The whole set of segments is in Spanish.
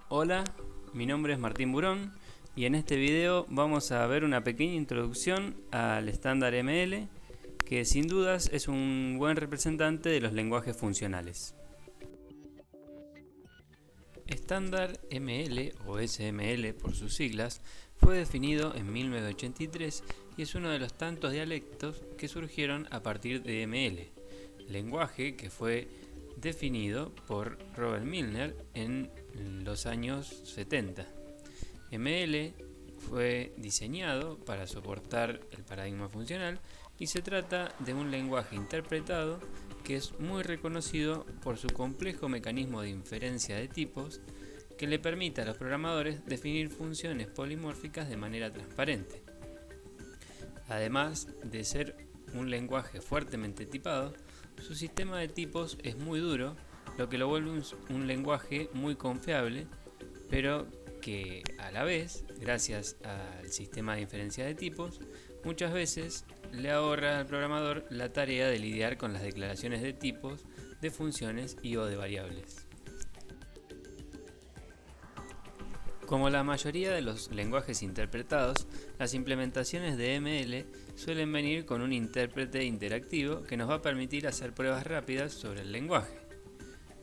Hola, mi nombre es Martín Burón y en este video vamos a ver una pequeña introducción al estándar ML, que sin dudas es un buen representante de los lenguajes funcionales. Estándar ML o SML por sus siglas fue definido en 1983 y es uno de los tantos dialectos que surgieron a partir de ML, lenguaje que fue definido por Robert Milner en los años 70. ML fue diseñado para soportar el paradigma funcional y se trata de un lenguaje interpretado que es muy reconocido por su complejo mecanismo de inferencia de tipos que le permite a los programadores definir funciones polimórficas de manera transparente. Además de ser un lenguaje fuertemente tipado, su sistema de tipos es muy duro, lo que lo vuelve un lenguaje muy confiable, pero que a la vez, gracias al sistema de inferencia de tipos, muchas veces le ahorra al programador la tarea de lidiar con las declaraciones de tipos, de funciones y o de variables. Como la mayoría de los lenguajes interpretados, las implementaciones de ML suelen venir con un intérprete interactivo que nos va a permitir hacer pruebas rápidas sobre el lenguaje.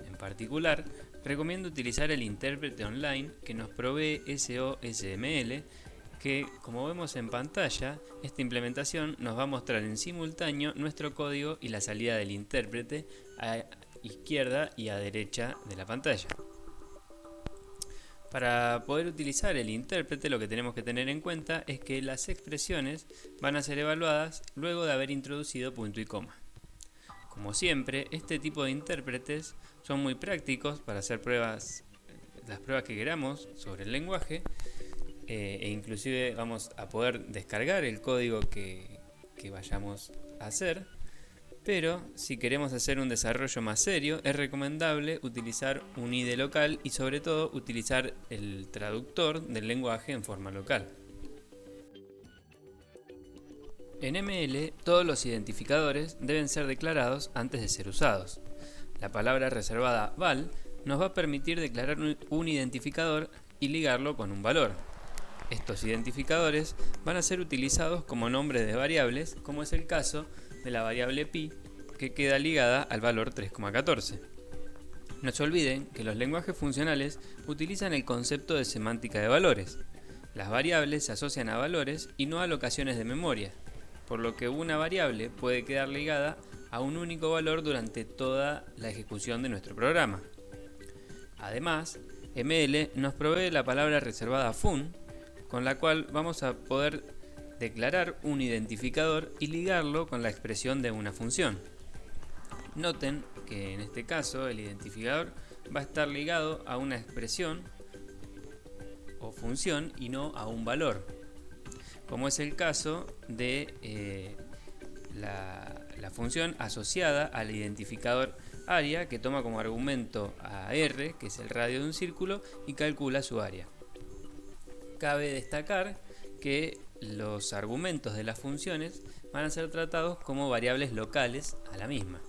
En particular, recomiendo utilizar el intérprete online que nos provee SOSML, que, como vemos en pantalla, esta implementación nos va a mostrar en simultáneo nuestro código y la salida del intérprete a izquierda y a derecha de la pantalla. Para poder utilizar el intérprete, lo que tenemos que tener en cuenta es que las expresiones van a ser evaluadas luego de haber introducido punto y coma. Como siempre, este tipo de intérpretes son muy prácticos para hacer las pruebas que queramos sobre el lenguaje, e inclusive vamos a poder descargar el código que vayamos a hacer. Pero si queremos hacer un desarrollo más serio, es recomendable utilizar un IDE local y sobre todo utilizar el traductor del lenguaje en forma local. En ML, todos los identificadores deben ser declarados antes de ser usados. La palabra reservada val nos va a permitir declarar un identificador y ligarlo con un valor. Estos identificadores van a ser utilizados como nombres de variables, como es el caso de la variable pi, que queda ligada al valor 3,14. No se olviden que los lenguajes funcionales utilizan el concepto de semántica de valores. Las variables se asocian a valores y no a locaciones de memoria, por lo que una variable puede quedar ligada a un único valor durante toda la ejecución de nuestro programa. Además, ML nos provee la palabra reservada fun, con la cual vamos a poder declarar un identificador y ligarlo con la expresión de una función. Noten que en este caso el identificador va a estar ligado a una expresión o función y no a un valor, como es el caso de la función asociada al identificador área, que toma como argumento a r, que es el radio de un círculo, y calcula su área. Cabe destacar que los argumentos de las funciones van a ser tratados como variables locales a la misma.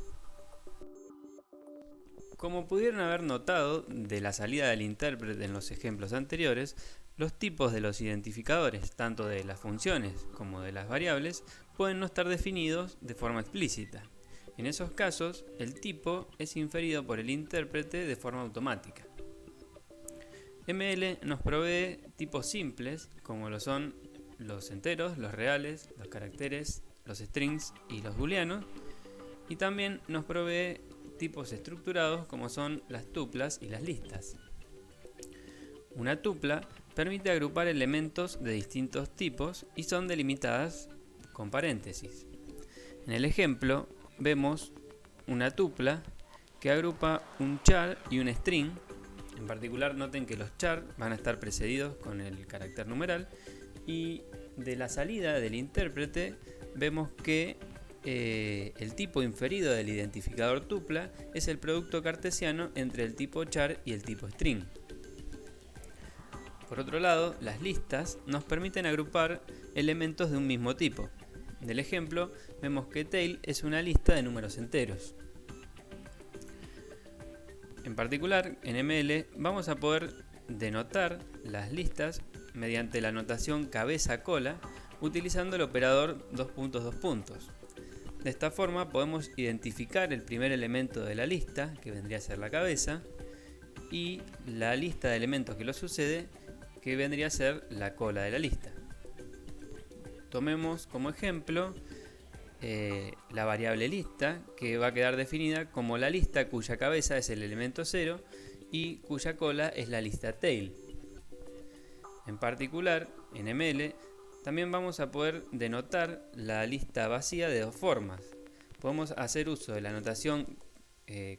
Como pudieron haber notado de la salida del intérprete en los ejemplos anteriores, los tipos de los identificadores, tanto de las funciones como de las variables, pueden no estar definidos de forma explícita. En esos casos, el tipo es inferido por el intérprete de forma automática. ML nos provee tipos simples, como lo son los enteros, los reales, los caracteres, los strings y los booleanos, y también nos provee tipos estructurados, como son las tuplas y las listas. Una tupla permite agrupar elementos de distintos tipos y son delimitadas con paréntesis. En el ejemplo vemos una tupla que agrupa un char y un string. En particular, noten que los char van a estar precedidos con el carácter numeral, y de la salida del intérprete vemos que el tipo inferido del identificador tupla es el producto cartesiano entre el tipo char y el tipo string. Por otro lado, las listas nos permiten agrupar elementos de un mismo tipo. Del ejemplo, vemos que tail es una lista de números enteros. En particular, en ML vamos a poder denotar las listas mediante la notación cabeza-cola utilizando el operador 2 puntos. De esta forma podemos identificar el primer elemento de la lista, que vendría a ser la cabeza, y la lista de elementos que lo sucede, que vendría a ser la cola de la lista. Tomemos como ejemplo la variable lista, que va a quedar definida como la lista cuya cabeza es el elemento 0 y cuya cola es la lista tail. En particular, en ML, también vamos a poder denotar la lista vacía de dos formas. Podemos hacer uso de la notación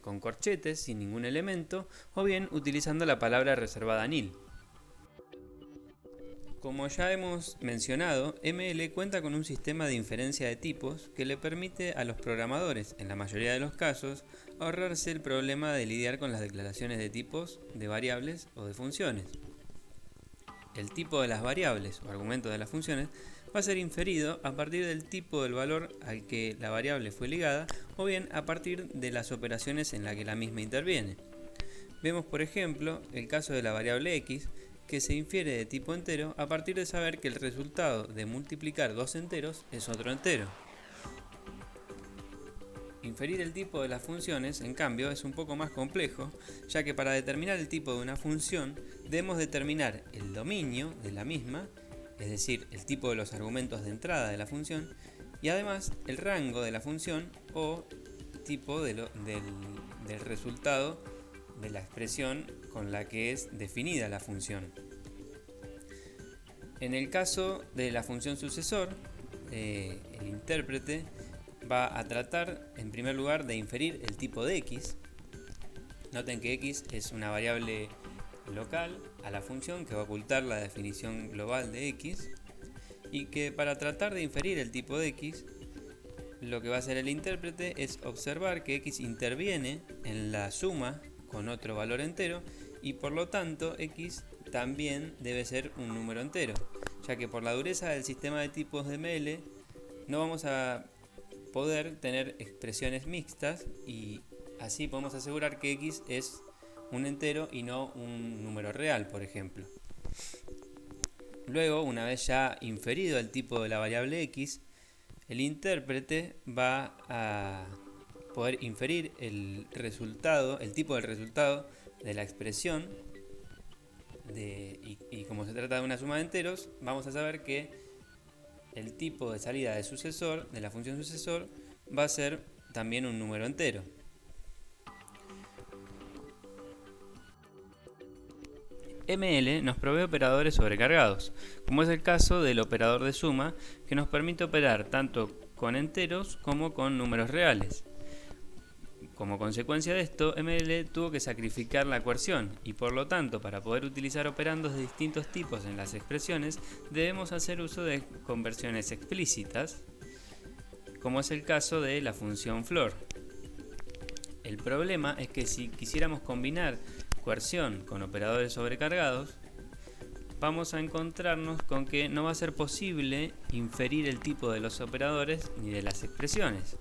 con corchetes sin ningún elemento, o bien utilizando la palabra reservada nil. Como ya hemos mencionado, ML cuenta con un sistema de inferencia de tipos que le permite a los programadores, en la mayoría de los casos, ahorrarse el problema de lidiar con las declaraciones de tipos, de variables o de funciones. El tipo de las variables o argumentos de las funciones va a ser inferido a partir del tipo del valor al que la variable fue ligada, o bien a partir de las operaciones en las que la misma interviene. Vemos, por ejemplo, el caso de la variable x, que se infiere de tipo entero a partir de saber que el resultado de multiplicar dos enteros es otro entero. Inferir el tipo de las funciones, en cambio, es un poco más complejo, ya que para determinar el tipo de una función debemos determinar el dominio de la misma, es decir, el tipo de los argumentos de entrada de la función, y además el rango de la función o tipo del resultado de la expresión con la que es definida la función. En el caso de la función sucesor, el intérprete va a tratar en primer lugar de inferir el tipo de x. Noten que x es una variable local a la función que va a ocultar la definición global de x, y que para tratar de inferir el tipo de x, lo que va a hacer el intérprete es observar que x interviene en la suma con otro valor entero, y por lo tanto x también debe ser un número entero, ya que por la dureza del sistema de tipos de ML no vamos a poder tener expresiones mixtas, y así podemos asegurar que x es un entero y no un número real, por ejemplo. Luego, una vez ya inferido el tipo de la variable x, el intérprete va a poder inferir el tipo del resultado de la expresión, y como se trata de una suma de enteros, vamos a saber que el tipo de salida de sucesor, de la función sucesor, va a ser también un número entero. ML nos provee operadores sobrecargados, como es el caso del operador de suma, que nos permite operar tanto con enteros como con números reales. Como consecuencia de esto, ML tuvo que sacrificar la coerción, y por lo tanto, para poder utilizar operandos de distintos tipos en las expresiones, debemos hacer uso de conversiones explícitas, como es el caso de la función floor. El problema es que si quisiéramos combinar coerción con operadores sobrecargados, vamos a encontrarnos con que no va a ser posible inferir el tipo de los operadores ni de las expresiones.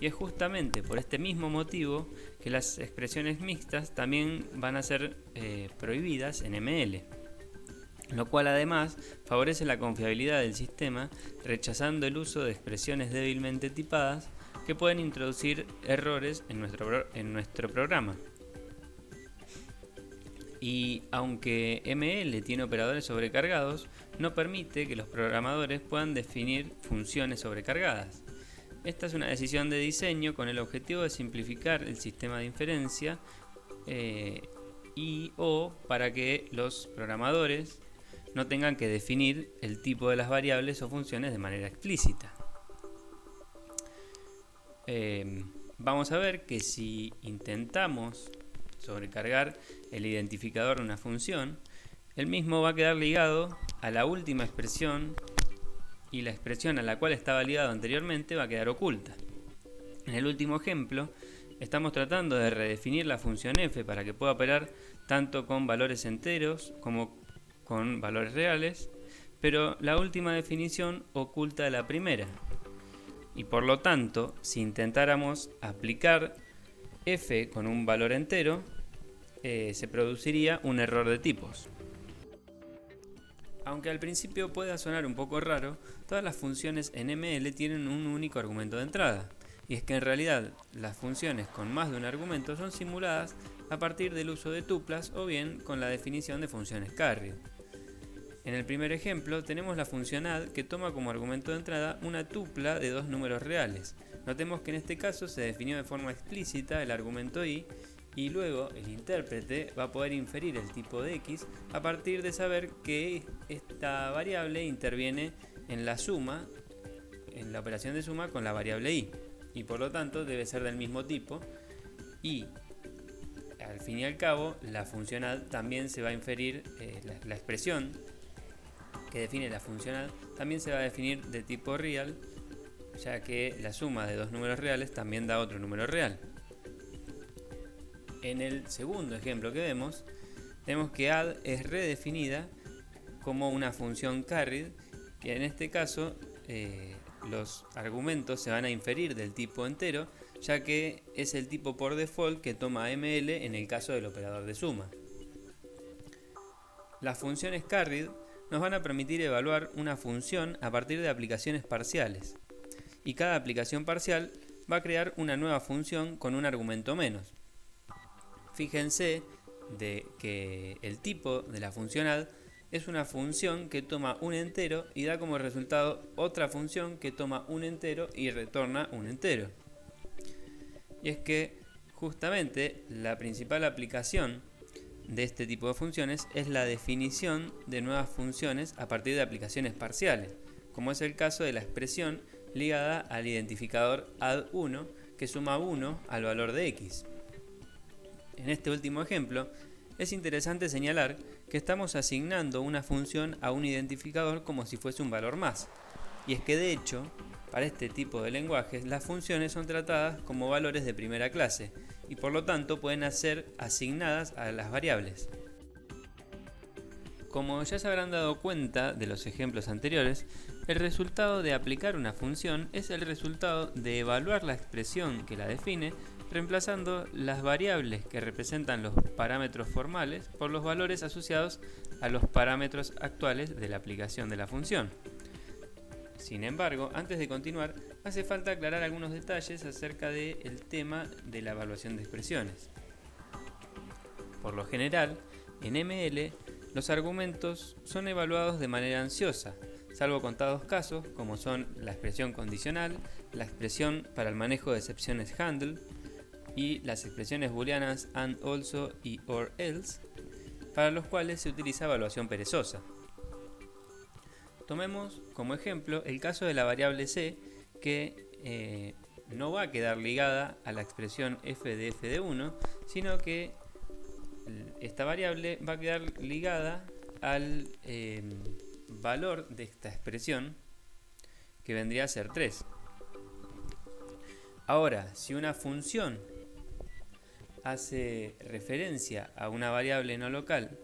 Y es justamente por este mismo motivo que las expresiones mixtas también van a ser prohibidas en ML, lo cual además favorece la confiabilidad del sistema, rechazando el uso de expresiones débilmente tipadas que pueden introducir errores en nuestro programa. Y aunque ML tiene operadores sobrecargados, no permite que los programadores puedan definir funciones sobrecargadas. Esta es una decisión de diseño con el objetivo de simplificar el sistema de inferencia o para que los programadores no tengan que definir el tipo de las variables o funciones de manera explícita. Vamos a ver que si intentamos sobrecargar el identificador de una función, el mismo va a quedar ligado a la última expresión, y la expresión a la cual estaba ligado anteriormente va a quedar oculta. En el último ejemplo, estamos tratando de redefinir la función f para que pueda operar tanto con valores enteros como con valores reales, pero la última definición oculta la primera. Y por lo tanto, si intentáramos aplicar f con un valor entero, se produciría un error de tipos. Aunque al principio pueda sonar un poco raro, todas las funciones en ML tienen un único argumento de entrada, y es que en realidad las funciones con más de un argumento son simuladas a partir del uso de tuplas o bien con la definición de funciones carried. En el primer ejemplo tenemos la función add que toma como argumento de entrada una tupla de dos números reales. Notemos que en este caso se definió de forma explícita el argumento i y luego el intérprete va a poder inferir el tipo de x a partir de saber que esta variable interviene en la suma, en la operación de suma con la variable i, y por lo tanto debe ser del mismo tipo, y al fin y al cabo la función add también se va a inferir, la expresión que define la función add también se va a definir de tipo real, ya que la suma de dos números reales también da otro número real. En el segundo ejemplo que vemos que add es redefinida como una función carried, que en este caso los argumentos se van a inferir del tipo entero, ya que es el tipo por default que toma ML en el caso del operador de suma. Las funciones carried nos van a permitir evaluar una función a partir de aplicaciones parciales, y cada aplicación parcial va a crear una nueva función con un argumento menos. Fíjense de que el tipo de la función add es una función que toma un entero y da como resultado otra función que toma un entero y retorna un entero. Y es que justamente la principal aplicación de este tipo de funciones es la definición de nuevas funciones a partir de aplicaciones parciales, como es el caso de la expresión ligada al identificador add1 que suma 1 al valor de x. En este último ejemplo, es interesante señalar que estamos asignando una función a un identificador como si fuese un valor más. Y es que de hecho, para este tipo de lenguajes, las funciones son tratadas como valores de primera clase y por lo tanto pueden ser asignadas a las variables. Como ya se habrán dado cuenta de los ejemplos anteriores, el resultado de aplicar una función es el resultado de evaluar la expresión que la define, reemplazando las variables que representan los parámetros formales por los valores asociados a los parámetros actuales de la aplicación de la función. Sin embargo, antes de continuar, hace falta aclarar algunos detalles acerca del tema de la evaluación de expresiones. Por lo general, en ML, los argumentos son evaluados de manera ansiosa, salvo contados casos como son la expresión condicional, la expresión para el manejo de excepciones handle y las expresiones booleanas and, also y or else, para los cuales se utiliza evaluación perezosa. Tomemos como ejemplo el caso de la variable c, que no va a quedar ligada a la expresión f de 1, sino que esta variable va a quedar ligada al valor de esta expresión, que vendría a ser 3. Ahora, si una función hace referencia a una variable no local,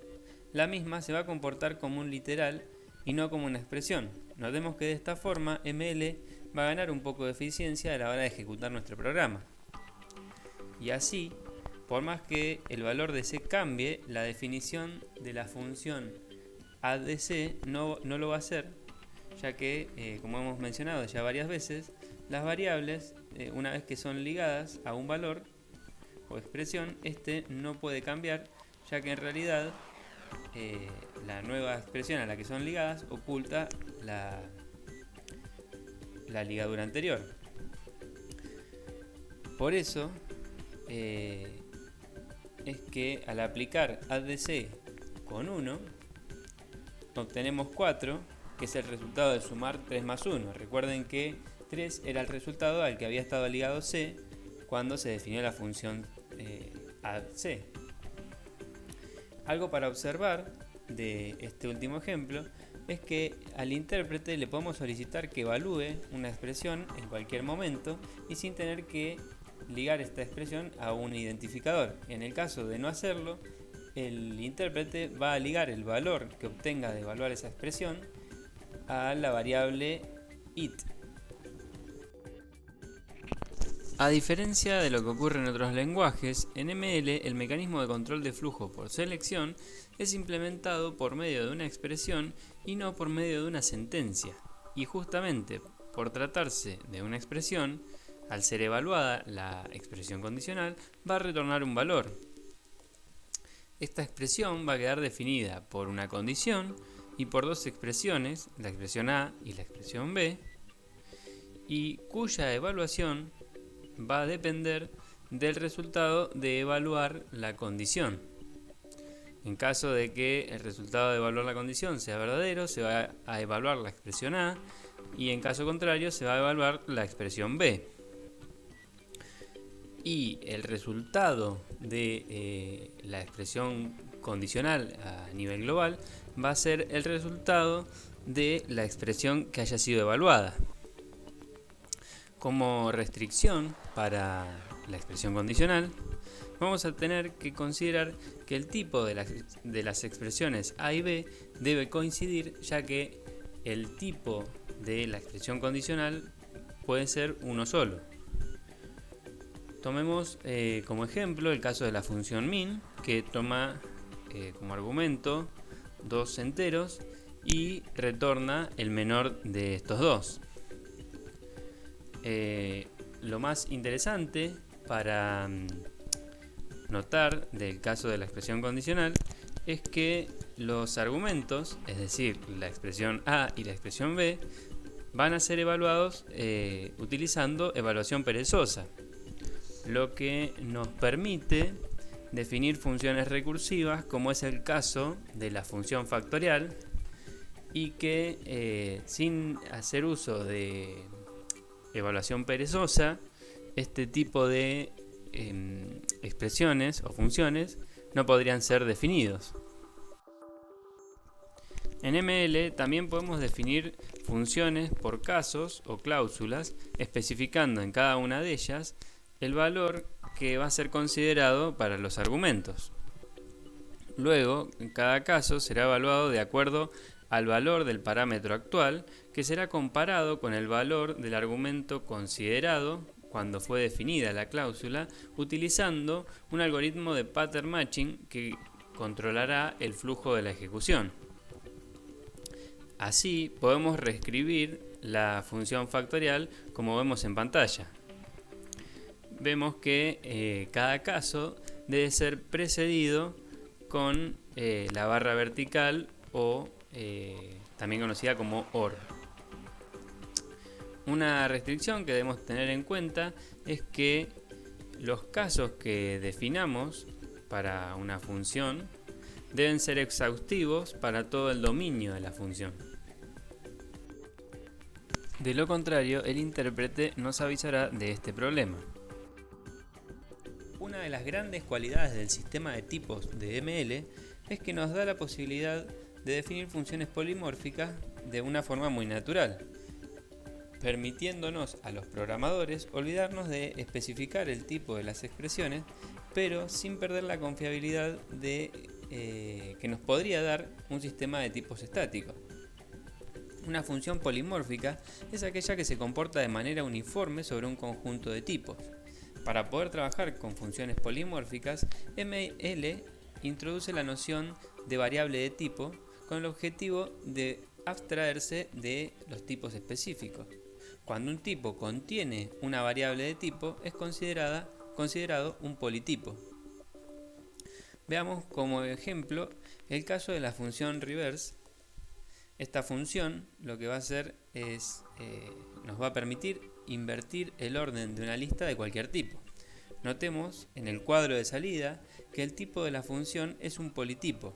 la misma se va a comportar como un literal y no como una expresión. Notemos que de esta forma ML va a ganar un poco de eficiencia a la hora de ejecutar nuestro programa. Y así, por más que el valor de c cambie, la definición de la función add de c no lo va a hacer, ya que, como hemos mencionado ya varias veces, las variables, una vez que son ligadas a un valor o expresión, este no puede cambiar, ya que en realidad la nueva expresión a la que son ligadas oculta la ligadura anterior. Por eso es que al aplicar add de c con 1 obtenemos 4, que es el resultado de sumar 3 más 1. Recuerden que 3 era el resultado al que había estado ligado c cuando se definió la función add c. Algo para observar de este último ejemplo es que al intérprete le podemos solicitar que evalúe una expresión en cualquier momento y sin tener que ligar esta expresión a un identificador. En el caso de no hacerlo, el intérprete va a ligar el valor que obtenga de evaluar esa expresión a la variable it. A diferencia de lo que ocurre en otros lenguajes, en ML el mecanismo de control de flujo por selección es implementado por medio de una expresión y no por medio de una sentencia. Y justamente por tratarse de una expresión, al ser evaluada la expresión condicional, va a retornar un valor. Esta expresión va a quedar definida por una condición y por dos expresiones, la expresión A y la expresión B, y cuya evaluación va a depender del resultado de evaluar la condición. En caso de que el resultado de evaluar la condición sea verdadero, se va a evaluar la expresión A, y en caso contrario se va a evaluar la expresión B. Y el resultado de la expresión condicional a nivel global va a ser el resultado de la expresión que haya sido evaluada. Como restricción para la expresión condicional, vamos a tener que considerar que el tipo de las expresiones A y B debe coincidir, ya que el tipo de la expresión condicional puede ser uno solo. Tomemos como ejemplo el caso de la función min, que toma como argumento dos enteros y retorna el menor de estos dos. Lo más interesante para notar del caso de la expresión condicional es que los argumentos, es decir, la expresión A y la expresión B, van a ser evaluados utilizando evaluación perezosa, lo que nos permite definir funciones recursivas, como es el caso de la función factorial, y que sin hacer uso de evaluación perezosa, este tipo de expresiones o funciones no podrían ser definidos. En ML también podemos definir funciones por casos o cláusulas, especificando en cada una de ellas el valor que va a ser considerado para los argumentos. Luego, en cada caso será evaluado de acuerdo al valor del parámetro actual, que será comparado con el valor del argumento considerado cuando fue definida la cláusula, utilizando un algoritmo de pattern matching que controlará el flujo de la ejecución. Así podemos reescribir la función factorial como vemos en pantalla. Vemos que cada caso debe ser precedido con la barra vertical o también conocida como OR. Una restricción que debemos tener en cuenta es que los casos que definamos para una función deben ser exhaustivos para todo el dominio de la función. De lo contrario, el intérprete nos avisará de este problema. Una de las grandes cualidades del sistema de tipos de ML es que nos da la posibilidad de definir funciones polimórficas de una forma muy natural, permitiéndonos a los programadores olvidarnos de especificar el tipo de las expresiones, pero sin perder la confiabilidad que nos podría dar un sistema de tipos estáticos. Una función polimórfica es aquella que se comporta de manera uniforme sobre un conjunto de tipos. Para poder trabajar con funciones polimórficas, ML introduce la noción de variable de tipo con el objetivo de abstraerse de los tipos específicos. Cuando un tipo contiene una variable de tipo, es considerado un politipo. Veamos como ejemplo el caso de la función reverse. Esta función lo que va a hacer es nos va a permitir invertir el orden de una lista de cualquier tipo. Notemos en el cuadro de salida que el tipo de la función es un politipo.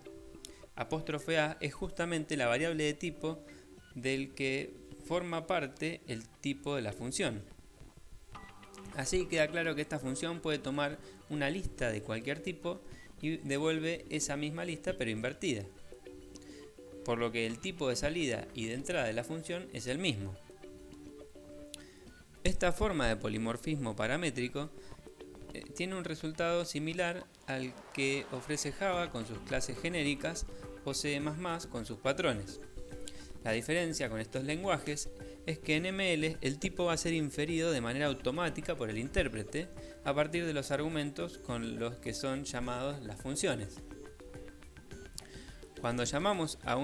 '(A) es justamente la variable de tipo del que forma parte el tipo de la función. Así queda claro que esta función puede tomar una lista de cualquier tipo y devuelve esa misma lista pero invertida, por lo que el tipo de salida y de entrada de la función es el mismo. Esta forma de polimorfismo paramétrico tiene un resultado similar al que ofrece Java con sus clases genéricas o C++ con sus patrones. La diferencia con estos lenguajes es que en ML el tipo va a ser inferido de manera automática por el intérprete a partir de los argumentos con los que son llamados las funciones. Cuando llamamos a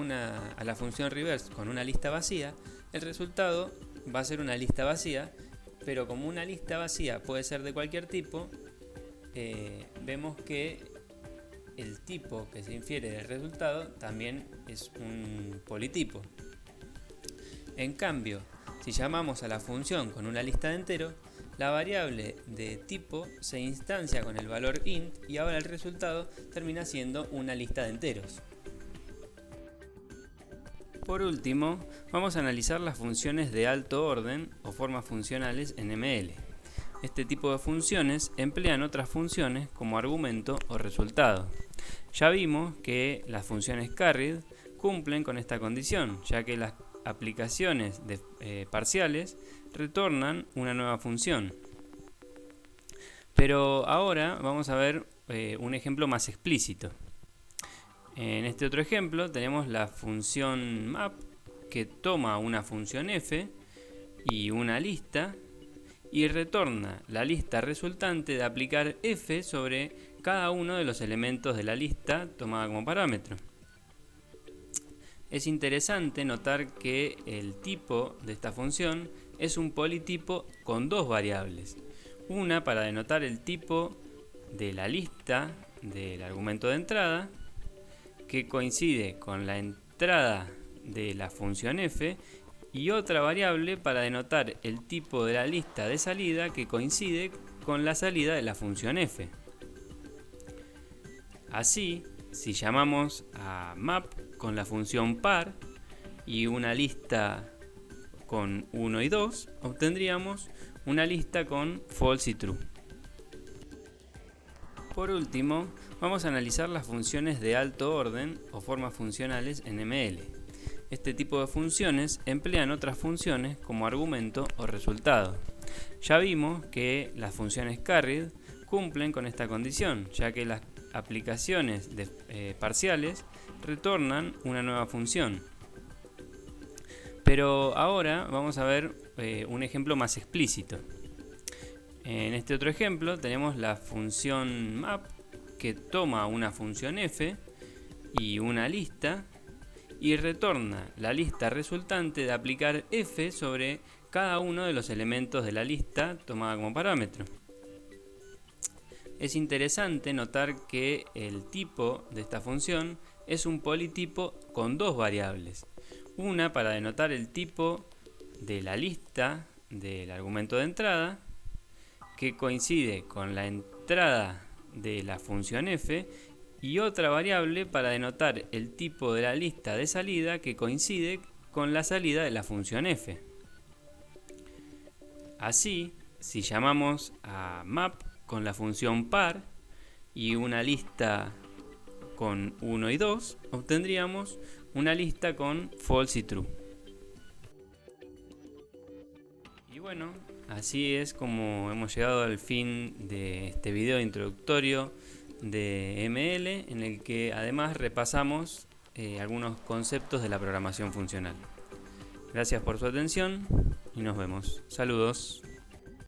la función reverse con una lista vacía, el resultado va a ser una lista vacía, pero como una lista vacía puede ser de cualquier tipo, vemos que el tipo que se infiere del resultado también es un politipo. En cambio, si llamamos a la función con una lista de enteros, la variable de tipo se instancia con el valor int y ahora el resultado termina siendo una lista de enteros. Por último, vamos a analizar las funciones de alto orden o formas funcionales en ML. Este tipo de funciones emplean otras funciones como argumento o resultado. Ya vimos que las funciones carried cumplen con esta condición, ya que las aplicaciones parciales retornan una nueva función. Pero ahora vamos a ver un ejemplo más explícito. En este otro ejemplo tenemos la función map que toma una función f y una lista y retorna la lista resultante de aplicar f sobre cada uno de los elementos de la lista tomada como parámetro. Es interesante notar que el tipo de esta función es un politipo con dos variables. Una para denotar el tipo de la lista del argumento de entrada, que coincide con la entrada de la función f, y otra variable para denotar el tipo de la lista de salida que coincide con la salida de la función f. Así, si llamamos a map con la función par y una lista con 1 y 2, obtendríamos una lista con false y true. Por último, vamos a analizar las funciones de alto orden o formas funcionales en ML. Este tipo de funciones emplean otras funciones como argumento o resultado. Ya vimos que las funciones carried cumplen con esta condición, ya que las aplicaciones parciales retornan una nueva función. Pero ahora vamos a ver un ejemplo más explícito. En este otro ejemplo tenemos la función map que toma una función f y una lista y retorna la lista resultante de aplicar f sobre cada uno de los elementos de la lista tomada como parámetro. Es interesante notar que el tipo de esta función es un politipo con dos variables. Una para denotar el tipo de la lista del argumento de entrada, que coincide con la entrada de la función f, y otra variable para denotar el tipo de la lista de salida que coincide con la salida de la función f. Así, si llamamos a map con la función par y una lista con 1 y 2, obtendríamos una lista con false y true. Y bueno, así es como hemos llegado al fin de este video introductorio de ML, en el que además repasamos algunos conceptos de la programación funcional. Gracias por su atención y nos vemos. Saludos.